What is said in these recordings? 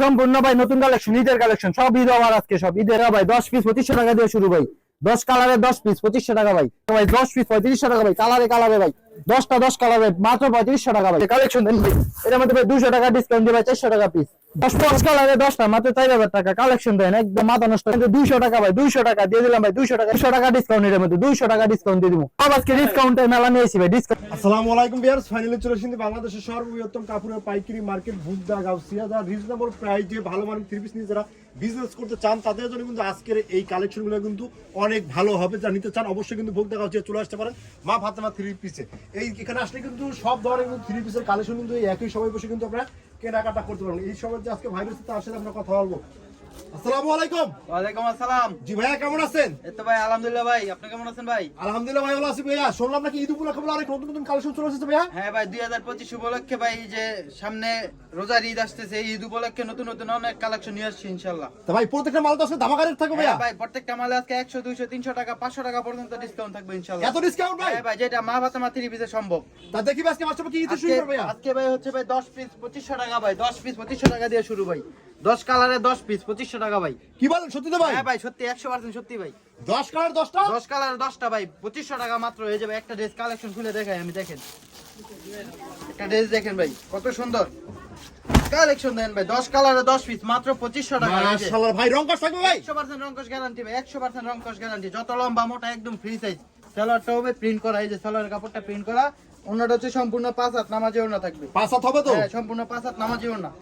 সম্পূর্ণ ভাই নতুন কালেকশন, ঈদের কালেকশন, সব ঈদ অফার আজকে, সব ঈদের ভাই 10 পিস 2500 টাকা দিয়ে শুরু ভাই। 10 কালারে 10 পিস 2500 টাকা ভাই। ভাই 10 পিস 3500 টাকা ভাই। কালারে কালারে ভাই 10টা 10 কালারে মাত্র 3500 টাকা ভাই। কালেকশন দেন ভাই, এর মধ্যে ভাই 200 টাকা ডিসকাউন্ট দিয়ে ভাই 400 টাকা পিস। 10 কালারে 10টা মাত্র 4000 টাকা। কালেকশন দেন একদম মাথা নষ্ট। কিন্তু 200 টাকা ভাই, 200 টাকা দিয়ে দিলাম ভাই। 200 টাকা ডিসকাউন্ট, এর মধ্যে 200 টাকা ডিসকাউন্ট দিয়ে দিব। সব আজকে ডিসকাউন্টের মেলা নিয়েছি ভাই। ডিসকাউন্ট। আসসালামু আলাইকুম ভিউয়ার্স, ফাইনালি চলে এসেছি বাংলাদেশের সর্ববৃহত্তম কাপড়ের পাইকারি মার্কেট ভুগদা গাউসিয়া। যারা রিজনেবল প্রাইসে ভালো মানের থ্রি পিস নিয়ে যারা বিজনেস করতে চান তাদের জন্য কিন্তু আজকের এই কালেকশনগুলো কিন্তু অনেক ভালো হবে। যারা নিতে চান অবশ্যই কিন্তু ভুগদা গাউসিয়া চলে আসতে পারেন মা ফাতেমা থ্রি পিসে। এই এখানে আসলে কিন্তু সব ধরনের কিন্তু থ্রি পিসের কালেকশন কিন্তু এই একই সময় বসে কিন্তু আপনারা কেনাকাটা করতে পারবেন। এই সময় যে আজকে ভাইরাস তার সাথে আমরা কথা বলবো। আসসালামু আলাইকুম। ওয়ালাইকুম আসসালাম। জি ভাইয়া কেমন আছেন? এই তো ভাই আলহামদুলিল্লাহ। ভাই আপনি কেমন আছেন ভাই? আলহামদুলিল্লাহ ভাই ভালো আছি ভাইয়া। শুনলাম নাকি ঈদ উপলক্ষে বলে অনেক নতুন নতুন কালেকশন চলে এসেছে ভাইয়া? হ্যাঁ ভাই, 2025 উপলক্ষে ভাই যে সামনে রোজার ঈদ আসতেছে, এই ঈদ উপলক্ষে নতুন নতুন অনেক কালেকশন নিয়ে আসছি ইনশাআল্লাহ। তো ভাই প্রত্যেকটা মাল তো আজকে ধামাকা রেট থাকবে ভাইয়া? হ্যাঁ ভাই, প্রত্যেকটা মালে আজকে 100 200 300 টাকা 500 টাকা পর্যন্ত ডিসকাউন্ট থাকবে ইনশাআল্লাহ। এত ডিসকাউন্ট ভাই? হ্যাঁ ভাই, যেটা মা ফাতেমা থ্রি পিসে সম্ভব। তা দেখি আজকে মাস্টার কি ঈদ শুরু করবে ভাইয়া? আজকে ভাই হচ্ছে ভাই 10 পিস 2500 টাকা ভাই। 10 পিস 2500 টাকা দিয়ে শুরু ভাই। 10 কালারে 10 পিস 2500 টাকা ভাই। কি বলেন সত্যি তো ভাই? হ্যাঁ ভাই, সত্যি 100% সত্যি ভাই। 10 কালার 10টা? 10 কালারে 10টা ভাই 2500 টাকা মাত্র হয়ে যাবে। একটা ড্রেস কালেকশন খুলে দেখাই আমি, দেখেন একটা ড্রেস দেখেন ভাই কত সুন্দর কালেকশন। দেন ভাই 10 কালারে 10 পিস মাত্র 2500 টাকা। মাশাআল্লাহ ভাই, রং কস থাকবে ভাই? 100% রং কস গ্যারান্টি ভাই, 100% রং কস গ্যারান্টি। যত লম্বা মোটা একদম ফ্রি সাইজ। সালোয়ারটা হবে প্রিন্ট করা, এই যে সালোয়ারের কাপড়টা প্রিন্ট করা। ওন্নাটা হচ্ছে সম্পূর্ণ 5 হাত নামাজি ওন্না থাকবে। 5 হাত হবে তো? হ্যাঁ, সম্পূর্ণ 5 হাত নামাজি ওন্না।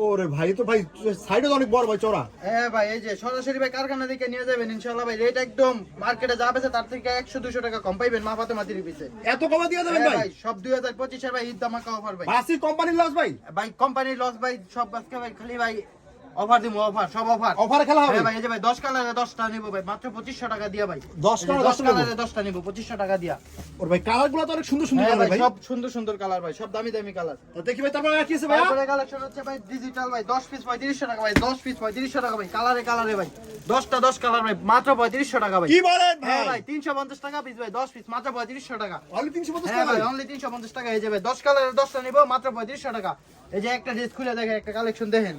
ওরে ভাই, তো ভাই সাইডে তো অনেক বড় ভাই, চওড়া। হ্যাঁ ভাই, এই যে সরাসরি ভাই কারখানা থেকে নিয়ে যাবেন ইনশাআল্লাহ ভাই। রেট একদম মার্কেটে যা আছে তার থেকে 100 200 টাকা কম পাইবেন মা ফাতেমা থ্রি পিসে। এত কমে দিয়ে দেবেন হ্যাঁ ভাই? ভাই, সব 2025 এর ভাই ঈদ ধামাকা অফার ভাই। বাসি কোম্পানির লস ভাই? ভাই কোম্পানির লস ভাই, সব আজকে ভাই খালি ভাই অফার দিমু, অফার সব অফার। অফারে খেলা হবে? হ্যাঁ ভাই, এই যে ভাই 10 কালারে 10টা নিব ভাই মাত্র 2500 টাকা দিয়া ভাই। 10 কালারে 10টা নিব? 10টা নিব 2500 টাকা দিয়া। ওর ভাই কালারগুলো তো অনেক সুন্দর সুন্দর হ্যাঁ কালার ভাই, ভাই। সব সুন্দর সুন্দর কালার ভাই, সব দামি দামি কালার। তো দেখি ভাই তারপরে কি আছে ভাই? তারপরে কালেকশন হচ্ছে ভাই ডিজিটাল ভাই 10 পিস 3500 টাকা ভাই। 10 পিস 3500 টাকা ভাই। কালারে কালারে ভাই 10টা 10 কালার ভাই মাত্র 3500 টাকা ভাই। কি বলেন হ্যাঁ ভাই? ভাই, 350 টাকা পিস ভাই। 10 পিস মাত্র 3500 টাকা। অনলি 350 হ্যাঁ টাকা ভাই, ভাই? অনলি 350 টাকা হয়ে যাবে। 10 কালারে 10টা নিব মাত্র 3500 টাকা। এই যে একটা ড্রেস খুলে দেখেন, একটা কালেকশন দেখেন,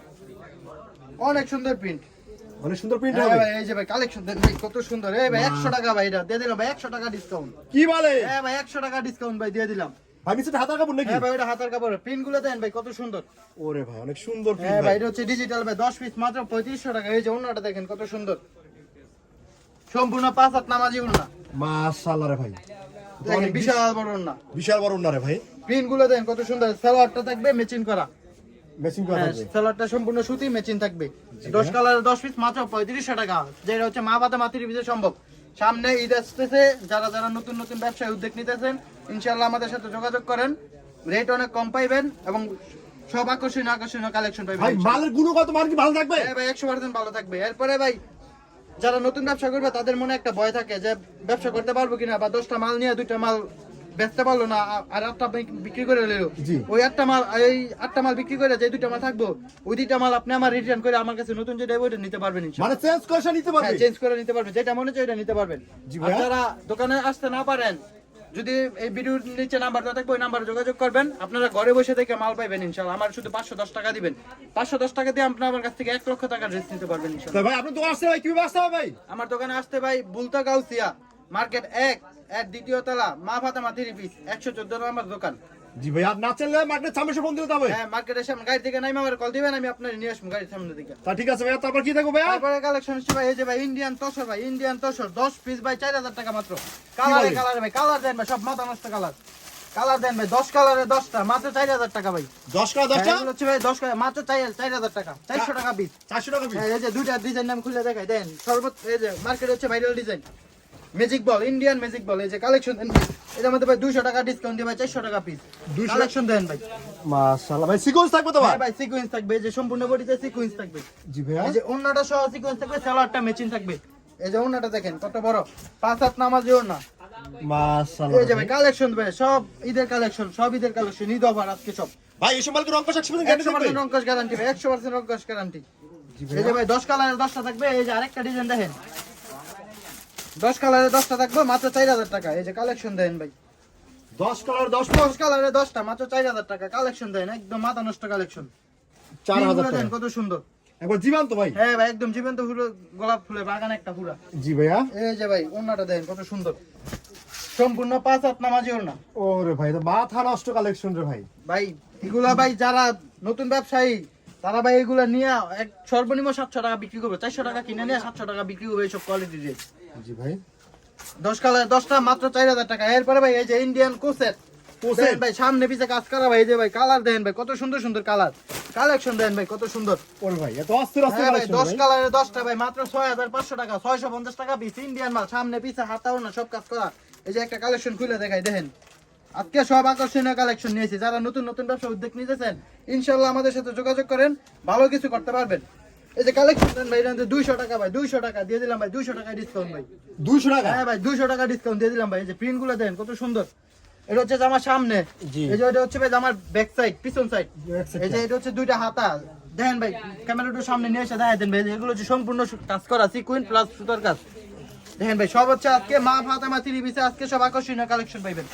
অনেক সুন্দর প্রিন্ট। অনেক সুন্দর প্রিন্ট হ্যাঁ হবে ভাই, এই যে ভাই কালেকশন দেখেন ভাই কত সুন্দর। এই ভাই 100 টাকা ভাই, এটা দিয়ে দিলাম ভাই 100 টাকা ডিসকাউন্ট। কি বলে? হ্যাঁ ভাই, 100 টাকা ডিসকাউন্ট ভাই দিয়ে দিলাম। ভাই নিচে হাতার কাপড় নাকি? হ্যাঁ ভাই, এটা হাতার কাপড়। প্রিন্ট গুলো দেন ভাই কত সুন্দর। ওরে ভাই অনেক সুন্দর হ্যাঁ প্রিন্ট ভাই, ভাই। এটা হচ্ছে ডিজিটাল ভাই 10 পিস মাত্র 3500 টাকা। এই যে ওন্নাটা দেখেন কত সুন্দর, সম্পূর্ণ 5 হাত নামাজি ওন্না। মাশাআল্লাহ রে ভাই, দেখেন বিশাল বড় ওন্না। বিশাল বড় ওন্না রে ভাই। প্রিন্ট গুলো দেন কত সুন্দর। সালোয়ারটা থাকবে ম্যাচিং করা। ম্যাচিং করা হ্যাঁ, থাকবে? সালোয়ারটা সম্পূর্ণ সুতি ম্যাচিং থাকবে। 10 কালারে 10 পিস মাত্র 3500 টাকা। যেটা হচ্ছে মা ফাতেমা থ্রি পিসে সম্ভব। সামনে ঈদ আসতেছে, যারা যারা নতুন নতুন ব্যবসায় উদ্যোগ নিতেছেন ইনশাআল্লাহ আমাদের সাথে যোগাযোগ করেন। রেট অনেক কম পাইবেন এবং সব আকর্ষণীয় আকর্ষণীয় কালেকশন পাইবেন ভাই ইনশাআল্লাহ। মালের গুণগত মান কি ভালো থাকবে? হ্যাঁ ভাই, 100% ভালো থাকবে। এরপরে ভাই যারা নতুন ব্যবসা করবে তাদের মনে একটা ভয় থাকে যে ব্যবসা করতে পারবো কিনা, বা 10টা মাল নিয়ে 2টা মাল বেচতে পারলো না আর 8টা বিক্রি করে নিল। জি। ওই 8টা মাল, এই 8টা মাল বিক্রি করে যে 2টা মাল থাকবো, ওই 2টা মাল আপনি আমার রিটার্ন করে আমার কাছে নতুন যেটা ওইটা নিতে পারবেন ইনশাআল্লাহ। মানে চেঞ্জ করে নিতে পারবে? হ্যাঁ, চেঞ্জ করে নিতে পারবেন, যেটা মনে চাই এটা নিতে পারবেন। জি আর ভাইয়া। যারা দোকানে আসতে না পারেন, যদি এই ভিডিওর নিচে নাম্বারটা থাকবে ওই নাম্বারে যোগাযোগ করবেন। আপনারা ঘরে বসে থেকে মাল পাইবেন ইনশাআল্লাহ। আমার শুধু 510 টাকা দিবেন। 510 টাকা দিয়ে আপনি আমার কাছ থেকে 1 লক্ষ টাকা ড্রেস নিতে পারবেন তো ইনশাআল্লাহ। ভাই আপনি তো আসছে ভাই, কিভাবে আসতে হবে ভাই? আমার দোকানে আসতে ভাই বুলতা গাউসিয়া মার্কেট 1 এর দ্বিতীয় তলা মা ফাতেমা থ্রি পিস 114 নম্বর দোকান। জি ভাই, আর না চললে মার্কেটের সামনে এসে ফোন দিতে হবে? হ্যাঁ, মার্কেটের সামনে গাড়ি থেকে নাইমা আমার কল দিবেন, আমি আপনার নিয়ে আসবো গাড়ির সামনে দিকে। তা ঠিক আছে ভাইয়া, তারপর কি থাকবে ভাইয়া? তারপরে কালেকশন হচ্ছে ভাই এই যে ভাই ইন্ডিয়ান তসর ভাই, ইন্ডিয়ান তসর 10 পিস ভাই 4000 টাকা মাত্র। কালারে কালারে ভাই, কালার দেন ভাই, সব মাথা নষ্ট কালার। কালার দেন ভাই 10 কালারে 10টা মাত্র 4000 টাকা ভাই। 10 কালার 10টা? এগুলো হচ্ছে ভাই 10 কালার মাত্র 4000 টাকা, 400 টাকা পিস। 400 টাকা পিস? হ্যাঁ, এই যে দুইটা ডিজাইন নাম খুলে দেখাই দেন। সর্বোচ্চ এই যে মার্কেট হচ্ছে viral design magic ball, Indian magic ball. এই যে কালেকশন দেন ভাই, এটার মধ্যে ভাই 200 টাকা ডিসকাউন্ট দিয়ে ভাই 400 টাকা পিস। 200 কালেকশন দেন ভাই। মাশাআল্লাহ ভাই, সিকোয়েন্স থাকবে তো ভাই? হ্যাঁ ভাই, সিকোয়েন্স থাকবে, এই যে সম্পূর্ণ বডিতে সিকোয়েন্স থাকবে। জি ভাইয়া। এই যে ওন্নাটা সহ সিকোয়েন্স থাকবে, সালোয়ারটা ম্যাচিং থাকবে। এই যে ওন্নাটা দেখেন কত বড়, 5 হাত নামাজি ওন্না। মাশাআল্লাহ এই যে ভাই কালেকশন ভাই, সব ঈদের কালেকশন, সব ঈদের কালেকশন, ঈদ অফার আজকে সব। ভাই এই সময় কি রং কষ 100% গ্যারান্টি থাকবে? 100% রংকশ গ্যারান্টি ভাই, 100% রংকশ গ্যারান্টি। এই যে ভাই 10 কালারে 10টা থাকবে। এই যে আরেকটা ডিজাইন দেখেন, 10 কালারে 10টা থাকবে মাত্র 4000 টাকা। এই যে কালেকশন দেন ভাই, 10 কালার 10 10 কালারে 10টা মাত্র 4000 টাকা। কালেকশন দেন একদম মাথা নষ্ট কালেকশন। 4,000 ফুলগুলো টাকা। দেন কত সুন্দর। একবার জীবন্ত ভাই। হ্যাঁ ভাই একদম জীবন্ত ফুল, গোলাপ ফুলের বাগান একটা পুরা। জি ভাইয়া। এই যে ভাই ওন্নাটা দেন কত সুন্দর, সম্পূর্ণ 5 হাত নামাজি ওন্না। ওরে ভাই এটা মাথা নষ্ট কালেকশন রে ভাই। ভাই এগুলা ভাই যারা নতুন ব্যবসায়ী তারা ভাই এগুলা নিয়ে এক সর্বনিম্ন 700 টাকা বিক্রি করবে, 400 টাকা কিনে নিয়ে 700 টাকা বিক্রি করবে এইসব কোয়ালিটি ড্রেস। জি ভাই। 10 কালার 10টা মাত্র 4000 টাকা। এরপরে ভাই এই যে ইন্ডিয়ান কোসেট কোসেট ভাই সামনে পিছে কাজ করা ভাই, এই যে ভাই কালার দেন ভাই কত সুন্দর সুন্দর কালার, কালেকশন দেন ভাই কত সুন্দর। ওরে ভাই এত অস্থির অস্থির হ্যাঁ ভাই কালেকশন 10 ভাই। কালারে 10টা ভাই মাত্র 6500 টাকা, 650 টাকা পিস, ইন্ডিয়ান মাল, সামনে পিছে হাতাও না সব কাজ করা। এই যে একটা কালেকশন খুলে দেখাই দেখেন, আজকে সব আকর্ষণীয় কালেকশন নিয়েছি। যারা নতুন নতুন ব্যবসা উদ্যোগ নিতেছেন ইনশাআল্লাহ আমাদের সাথে যোগাযোগ করেন, ভালো কিছু করতে পারবেন। এই যে কালেকশন দেন ভাই, এটা 200 টাকা ভাই, 200 টাকা দিয়ে দিলাম ভাই, 200 টাকা ডিসকাউন্ট ভাই। 200 টাকা। হ্যাঁ ভাই 200 টাকা ডিসকাউন্ট দিয়ে দিলাম ভাই। এই যে প্রিন্ট গুলো দেন কত সুন্দর, এটা হচ্ছে আমার সামনে, জি। এই যে এটা হচ্ছে ভাই আমার ব্যাক সাইড পিছন সাইড, Back side এই যে এটা হচ্ছে দুইটা হাতা দেখেন ভাই, ক্যামেরাটা সামনে নিয়ে এসে দেখাই দেন ভাই। এগুলো হচ্ছে সম্পূর্ণ কাজ করা সিকুইন প্লাস সুতার কাজ দেখেন ভাই। সব হচ্ছে আজকে মা ফাতেমা থ্রি পিসে আজকে সব আকর্ষণীয় কালেকশন পাইবেন।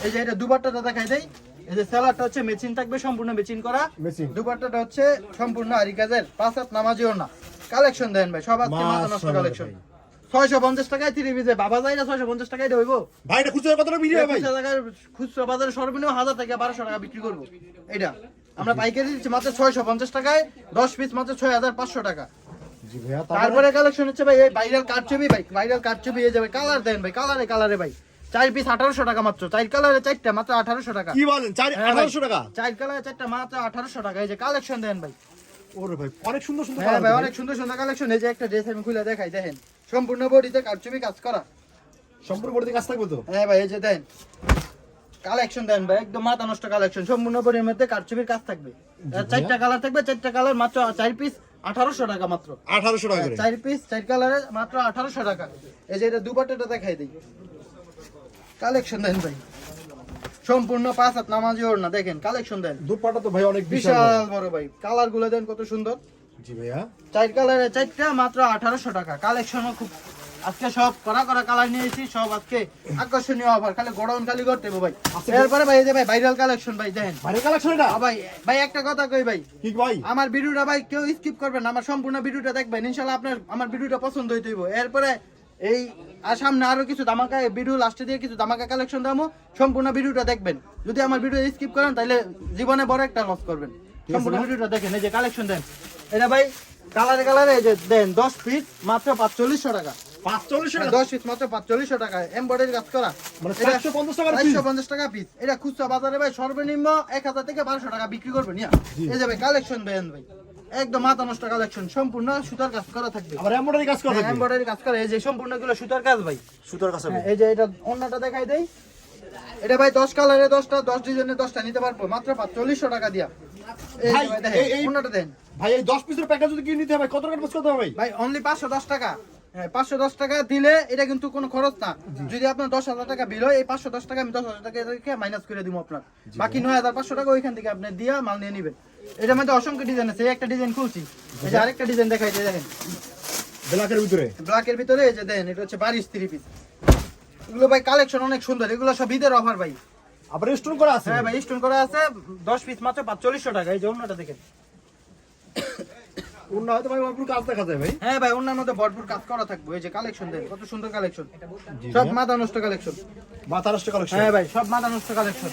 এই যে এটা দুপাট্টাটা দেখাই দেই, এই যে সেলারটা হচ্ছে মেচিন থাকবে, সম্পূর্ণ মেচিন করা। মেচিন। দুপাট্টাটা হচ্ছে সম্পূর্ণ আরি কাজের, 5 হাত নামাজিও না। কালেকশন দেন ভাই সব আজকে মাথা নষ্ট মাশাআল্লাহ কালেকশন। ভাই। 650 টাকায় থ্রি পিসে বাবা যায় না, 650 টাকায় হইব ভাই এটা খুচরা কত টাকা বিক্রি হয় ভাই? 1000 টাকার খুচরা বাজারে সর্বনিম্ন 1000 থেকে 1200 টাকা বিক্রি করব। এটা আমরা পাইকারি দিচ্ছি মাত্র 650 টাকায়, 10 পিস মাত্র 6500 টাকা। জি ভাইয়া। তারপরে কালেকশন হচ্ছে ভাই এই ভাইরাল কাটছবি ভাই, ভাইরাল কাটছবি এই যে ভাই কালার দেন ভাই, কালারে কালারে ভাই 4 পিস 1800 টাকা মাত্র, 4 কালারে 4টা মাত্র 1800 টাকা। কি বলেন 1800 টাকা? 4 কালারে 4টা মাত্র 1800 টাকা। এই যে কালেকশন দেন ভাই। ওরে ভাই অনেক সুন্দর সুন্দর হ্যাঁ কালার ভাই ভাই। অনেক সুন্দর সুন্দর কালেকশন। এই যে একটা ড্রেস আমি খুলে দেখাই দেখেন, সম্পূর্ণ বডিতে কাটছবি কাজ করা। সম্পূর্ণ বডিতে কাজ থাকবে তো? হ্যাঁ ভাই এই যে দেন কালেকশন দেন ভাই, একদম মাথা নষ্ট কালেকশন, সম্পূর্ণ বডির মধ্যে কাটছবির কাজ থাকবে। 4টা কালার থাকবে, 4টা কালার মাত্র 4 পিস 1800 টাকা মাত্র। 1800 টাকা করে। 4 পিস 4 কালারে মাত্র 1800 টাকা। এই যে এটা দুপাট্টাটা দেখাই দিই, কালেকশন দেন ভাই সম্পূর্ণ 5 হাত নামাজি ওড়না দেখেন, কালেকশন দেন দুপাটা তো ভাই অনেক বিশাল। বিশাল বড় ভাই। কালার গুলো দেন কত সুন্দর, জি ভাইয়া। 4 কালারে 4টা মাত্র 1800 টাকা। কালেকশনও খুব আজকে সব করা করা কালার নিয়েছি, সব আজকে আকর্ষণীয় অফার, খালি গড়ন খালি করতে হবে ভাই। এরপরে ভাই এই যে ভাই ভাইরাল কালেকশন ভাই দেখেন। ভাই কালেকশন এটা? ভাই ভাই একটা কথা কই ভাই, কি ভাই? আমার ভিডিওটা ভাই কেউ স্কিপ করবেন না, আমার সম্পূর্ণ ভিডিওটা দেখবেন, ইনশাআল্লাহ আপনার আমার ভিডিওটা পছন্দ হইতে হইব। এরপরে এই আর সামনে আরো কিছু ধামাকা ভিডিও লাস্টে দিয়ে কিছু ধামাকা কালেকশন দামো, সম্পূর্ণ ভিডিওটা দেখবেন। যদি আমার ভিডিও স্কিপ করেন তাহলে জীবনে বড় একটা লস করবেন। সম্পূর্ণ ভিডিওটা দেখেন। এই যে কালেকশন দেন, এটা ভাই কালারে কালারে এই যে দেন 10 পিস মাত্র 4500 টাকা। 4500 টাকা? 10 পিস মাত্র 4500 টাকা, এমব্রয়ডারি কাজ করা, মানে এটা 450 টাকা পিস? 450 টাকা পিস। এটা খুচরা বাজারে ভাই সর্বনিম্ন 1000 থেকে 1200 টাকা বিক্রি করবেন। এই যে ভাই কালেকশন দেন ভাই, একদম মাথা নষ্ট কালেকশন, সম্পূর্ণ সুতার কাজ করা থাকবে, আবার এমব্রয়ডারি কাজ করা থাকবে? এমব্রয়ডারি কাজ করা। এই যে সম্পূর্ণ গুলো সুতার কাজ ভাই, সুতার কাজ হবে। হ্যাঁ, এই যে এটা অন্যটা দেখাই দেই, এটা ভাই 10 কালারে 10টা, 10 ডিজাইনে 10টা নিতে পারবো মাত্র 4500 টাকা দিয়া। এই ভাই, যে ভাই দেখেন এই- অন্যটা দেন ভাই এই 10 পিসের প্যাকেজ যদি কিনে নিতে হয় ভাই কত টাকা খরচ করতে হবে ভাই? ভাই অনলি 510 টাকা। হ্যাঁ 510 টাকা দিলে এটা কিন্তু কোনো খরচ না। যদি আপনার 10,000 টাকা বিল হয়, এই 510 টাকা আমি 10,000 টাকা থেকে মাইনাস করে দিব আপনার, বাকি 9500 টাকা ওইখান থেকে আপনি দিয়া মাল নিয়ে নেবেন। এটার মধ্যে অসংখ্য ডিজাইন আছে, এই একটা ডিজাইন খুলছি, এই যে আরেকটা ডিজাইন দেখাই দিই দেখেন ব্ল্যাকের ভিতরে? ব্ল্যাকের ভিতরে। এই যে দেন এটা হচ্ছে বারিশ 3 পিস। এগুলো ভাই কালেকশন অনেক সুন্দর, এগুলো সব ঈদের অফার ভাই। আবার স্টোন করা আছে? হ্যাঁ ভাই স্টোন করা আছে, 10 পিস মাত্র 4500 টাকা। এই যে অন্যটা দেখেন, অন্য হয়তো ভাই ভরপুর কাজ দেখা যায় ভাই। হ্যাঁ ভাই অন্যান্য মধ্যে ভরপুর কাজ করা থাকবে। এই যে কালেকশন দেন কত সুন্দর কালেকশন, সব মাথা নষ্ট কালেকশন। মাথা নষ্ট কালেকশন? হ্যাঁ ভাই সব মাথা নষ্ট কালেকশন।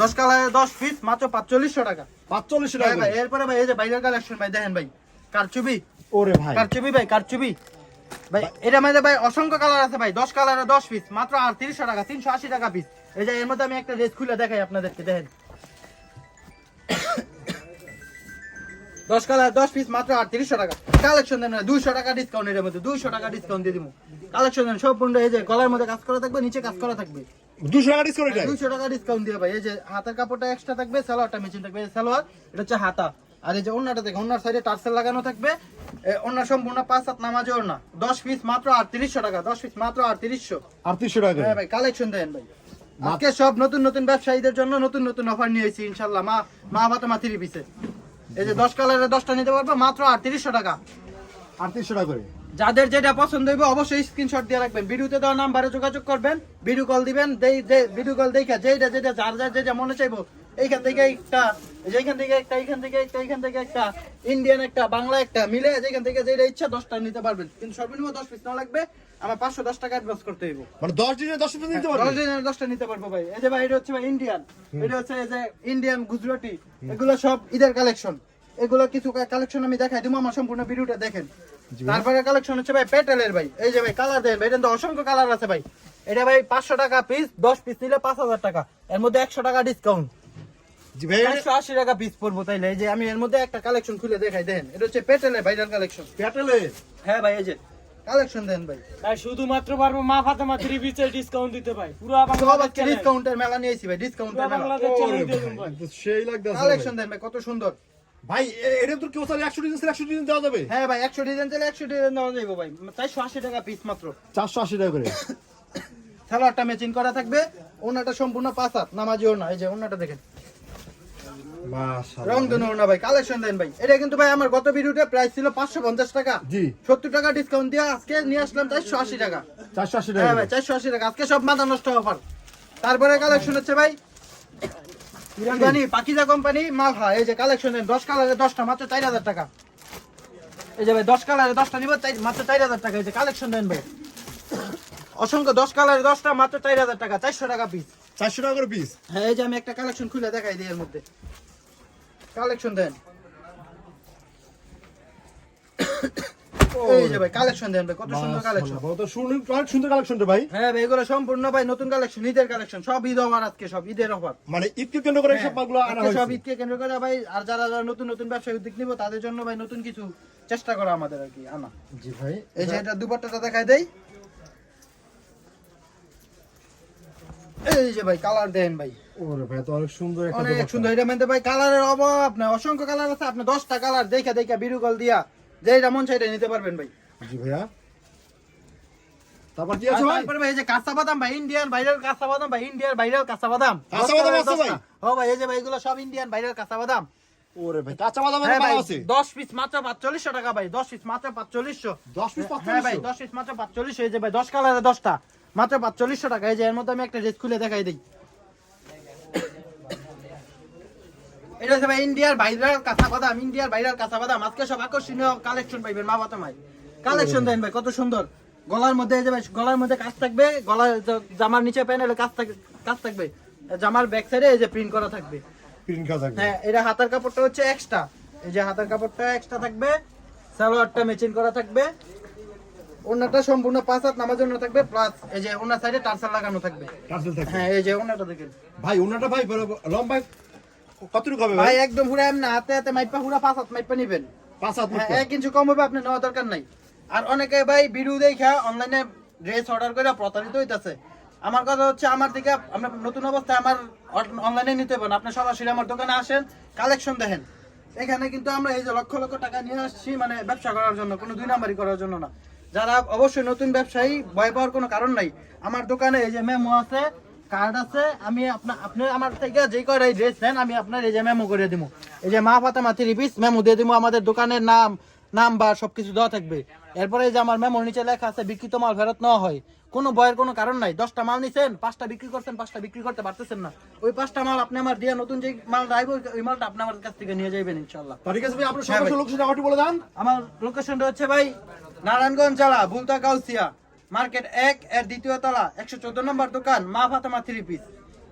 10 কালারে 10 পিস মাত্র 4500 টাকা। 4500 হ্যাঁ টাকা ভাই করে? এরপরে ভাই এই যে ভাইরাল কালেকশন ভাই দেখেন ভাই, কারচুবি ওরে ভাই কারচুবি ভাই কারচুবি ভাই, এটা মধ্যে ভাই অসংখ্য কালার আছে ভাই। 10 কালারে 10 পিস মাত্র 3800 টাকা, 380 টাকা পিস। এই যে এর মধ্যে আমি একটা ড্রেস খুলে দেখাই আপনাদেরকে দেখেন, 10 কালার 10 পিস মাত্র 3800 টাকা। কালেকশন দেন না 200 টাকা ডিসকাউন্ট, এর মধ্যে 200 টাকা ডিসকাউন্ট দিয়ে দিব। কালেকশন দেন সম্পূর্ণ, এই যে গলার মধ্যে কাজ করা থাকবে, নিচে কাজ করা থাকবে, 200 টাকা ডিসকাউন্ট এটা? 200 টাকা ডিসকাউন্ট দিয়ে ভাই। এই যে হাতের কাপড়টা এক্সট্রা থাকবে, সালোয়ারটা মেচিন থাকবে, এই যে সালোয়ার এটা হচ্ছে হাতা। আর এই যে ওন্নাটা দেখো, ওন্নার সাইডে টার্সেল লাগানো থাকবে, ওন্নার সম্পূর্ণ 5 হাত নামাজে ওন্না, 10 পিস মাত্র 3800 টাকা, 10 পিস মাত্র 3800। 3800 টাকা করে? হ্যাঁ ভাই কালেকশন দেন ভাই, আজকে সব নতুন নতুন ব্যবসায়ীদের জন্য নতুন নতুন অফার নিয়েছি ইনশাআল্লাহ। মা ফাতেমা 3 পিসে এই যে 10 কালারে 10টা নিতে পারবে মাত্র 3800 টাকা। 3800 টাকা করে? যাদের যেটা পছন্দ হইবে অবশ্যই স্ক্রিনশট দিয়ে রাখবেন, ভিডিওতে দেওয়া নাম্বারে যোগাযোগ করবেন, ভিডিও কল দিবেন, ভিডিও কল দেখা যেটা যেটা যার যার যেটা মনে চাইবো এইখান থেকে একটা, এইখান থেকে একটা, এইখান থেকে একটা, এইখান থেকে একটা, ইন্ডিয়ান একটা, বাংলা একটা মিলে যেখান থেকে যেটা ইচ্ছা 10টা নিতে পারবেন, কিন্তু সর্বনিম্ন 10 পিস না লাগবে, আমার 510 টাকা অ্যাডভান্স করতে হইব। মানে 10 দিনে 10 পিস নিতে 10 পারবেন। দিনের 10টা নিতে পারবো ভাই। এই যে ভাই এটা হচ্ছে ভাই ইন্ডিয়ান, এটা হচ্ছে এই যে ইন্ডিয়ান গুজরাটি, এগুলো সব ঈদের কালেকশন। এগুলো কিছু কালেকশন আমি দেখাই দিব, আমার সম্পূর্ণ ভিডিওটা দেখেন। তারপরে কালেকশন হচ্ছে ভাই পেটেলের ভাই, এই যে ভাই কালার দেন ভাই, এটা তো অসংখ্য কালার আছে ভাই। এটা ভাই 500 টাকা পিস, 10 পিস নিলে 5000 টাকা, এর মধ্যে 100 টাকা ডিসকাউন্ট, জি ভাই, 480 টাকা পিস পড়বো। তাইলে এই যে আমি এর মধ্যে একটা কালেকশন খুলে দেখাই দেন, এটা হচ্ছে পেটেলের ভাইরাল কালেকশন। প্যাটেলে হ্যাঁ ভাই এই যে কালেকশন দেন ভাই, ভাই শুধুমাত্র পারবো মা ফাতেমা 3 পিসের ডিসকাউন্ট দিতে ভাই, পুরো সব বাংলাদেশ আজকে ডিসকাউন্টের মেলা নিয়েছি ভাই, ডিসকাউন্টের মেলা। বাংলাদেশ চ্যালেঞ্জ দিবেন ভাই। সেই লাগতেছে কালেকশন দেন ভাই, কত সুন্দর। ভাই। এটা তো কেউ চাইলে 100 ডিজাইন 100 ডিজাইন দেওয়া যাবে। হ্যাঁ ভাই 100 ডিজাইন চাইলে 100 ডিজাইন দেওয়া যাবে ভাই, 480 টাকা পিস মাত্র। 480 টাকা করে। সালোয়ারটা ম্যাচিং করা থাকবে, ওনাটা সম্পূর্ণ 5 হাত নামাজি ওনা, এই যে ওনাটা দেখেন মাশাআল্লাহ। রং দেন ওনা ভাই, কালেকশন দেন ভাই। এটা কিন্তু ভাই আমার গত ভিডিওতে প্রাইস ছিল 550 টাকা, জি। 70 টাকা ডিসকাউন্ট দিয়ে আজকে নিয়ে আসলাম 480 টাকা। 480 হ্যাঁ টাকা ভাই করে। 480 টাকা, আজকে সব মাথা নষ্ট অফার। তারপরে কালেকশন হচ্ছে ভাই ইরানি পাকিজা কোম্পানি মালহা, এই যে কালেকশন দেন, 10 কালারে 10টা মাত্র 4000 টাকা। এই যে ভাই 10 কালারে 10টা নিব মাত্র 4000 টাকা, এই যে কালেকশন দেন ভাই, অসংখ্য 10 কালারে 10টা মাত্র 4000 টাকা, 400 টাকা পিস। 400 টাকা করে পিস। হ্যাঁ এই যে আমি একটা কালেকশন খুলে দেখাই দিই, এর মধ্যে কালেকশন দেন, এই যে ভাই কালেকশন দেন ভাই, কত সুন্দর কালেকশন। মাশাআল্লাহ, তো শুনুন অনেক সুন্দর কালেকশন রে ভাই। হ্যাঁ ভাই এগুলো সম্পূর্ণ ভাই নতুন কালেকশন, ঈদের কালেকশন, সব ঈদ অফার, আজকে সব ঈদের অফার। মানে ঈদকে কেন্দ্র করে সব মালগুলো আনা আজকে সব হয়েছে। ঈদকে কেন্দ্র করে ভাই, আর যারা যারা নতুন নতুন ব্যবসায় উদ্যোগ নিব তাদের জন্য ভাই নতুন কিছু চেষ্টা করা আমাদের আর কি আনা। জি ভাই। এই যে এটা দুপাট্টাটা দেখাই দেই, এই যে ভাই কালার দেন ভাই, ওরে ভাই তো অনেক সুন্দর একটা অনেক দোপাট্টা। সুন্দর। এটা মধ্যে ভাই কালারের অভাব না, অসংখ্য কালার আছে, আপনি 10টা কালার দেখা দেখা ভিডিও কল দিয়া যেটা মন চাইটা নিতে পারবেন ভাই। জি ভাইয়া। তারপর কি আর আছে ভাই? তারপরে ভাই এই যে কাঁচা বাদাম ভাই, ইন্ডিয়ান ভাইরাল কাঁচা বাদাম ভাই, ইন্ডিয়ান ভাইরাল কাঁচা বাদাম। কাঁচা বাদাম আছে ভাই? ও ভাই এই যে ভাই এগুলো সব ইন্ডিয়ান ভাইরাল কাঁচা বাদাম। ওরে ভাই কাঁচা বাদাম হ্যাঁ ভাই ভালো আছে। 10 পিস মাত্র 4500 টাকা ভাই, 10 পিস মাত্র 4500। 10 পিস হ্যাঁ ভাই 4500। 10 পিস মাত্র 4500, এই যে ভাই 10 কালারে 10টা মাত্র 4500 টাকা। এই যে এর মধ্যে আমি একটা ড্রেস খুলে দেখাই দিই, এটা হচ্ছে ভাই ইন্ডিয়ার ভাইরাল কাঁচা বাদাম, ইন্ডিয়ার ভাইরাল কাঁচা বাদাম। আজকে সব আকর্ষণীয় কালেকশন পাইবেন মা বাতামায়। কালেকশন দেন ভাই, কত সুন্দর। গলার মধ্যে এই যে ভাই গলার মধ্যে কাজ থাকবে, গলার জামার নিচে প্যানেলে কাজ থাকবে, জামার ব্যাক সাইডে এই যে প্রিন্ট করা থাকবে। প্রিন্ট করা থাকবে। হ্যাঁ এটা হাতার কাপড়টা হচ্ছে এক্সট্রা, এই যে হাতার কাপড়টা এক্সট্রা থাকবে, সালোয়ারটা ম্যাচিং করা থাকবে, ওন্নাটা সম্পূর্ণ 5 হাত নামার জন্য থাকবে, প্লাস এই যে ওন্নার সাইডে টার্সেল লাগানো থাকবে। টার্সেল থাকবে। হ্যাঁ এই যে ওন্নাটা দেখেন ভাই ওনাটা ভাই লম্বা কতটুকু হবে ভাই, ভাই? একদম পুরো এমনি হাতে হাতে মাইপা পুরো 5 হাত মাইপা নিবেন। 5 হাত হ্যাঁ, মতো। 1 ইঞ্চি কম হবে, আপনি নেওয়া দরকার নাই। আর অনেকে ভাই ভিডিও দেখা অনলাইনে ড্রেস অর্ডার করে প্রতারিত হইতাছে। আমার কথা হচ্ছে আমার থেকে আমরা নতুন অবস্থায় আমার অনলাইনে নিতে পারেন, আপনি সরাসরি আমার দোকানে আসেন, কালেকশন দেখেন। এখানে কিন্তু আমরা এই যে লক্ষ লক্ষ টাকা নিয়ে আসছি মানে ব্যবসা করার জন্য, কোনো 2 নাম্বারই করার জন্য না। যারা অবশ্যই নতুন ব্যবসায়ী, ভয় পাওয়ার কোনো কারণ নাই। আমার দোকানে এই যে মেমো আছে, কার্ড আছে, আমি আপনি আমার থেকে যে কয়টাই ড্রেস নেন আমি আপনার এই যে মেমো করে দিব, এই যে মা ফাতেমা 3 পিস মেমো দিয়ে দিব, আমাদের দোকানের নাম বা সবকিছু দেওয়া থাকবে। এরপরে এই যে আমার মেমোর নিচে লেখা আছে বিক্রিত মাল ফেরত নেওয়া হয়, কোনো ভয়ের কোনো কারণ নাই। 10টা মাল নিছেন, 5টা বিক্রি করছেন, 5টা বিক্রি করতে পারতেছেন না, ওই 5টা মাল আপনি আমার দিয়ে নতুন যে মাল আইবো ওই মালটা আপনি আমার কাছ থেকে নিয়ে যাবেন ইনশাআল্লাহ। ঠিক আছে ভাই, আপনার হ্যাঁ ভাই। সমস্ত লোকেশন আমাকে বলে দেন। আমার লোকেশনটা হচ্ছে ভাই নারায়ণগঞ্জ জেলা বুলতা গাউসিয়া মার্কেট 1 এর দ্বিতীয় তলা 114 নম্বর দোকান মা ফাতেমা 3 পিস।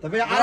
তবে আর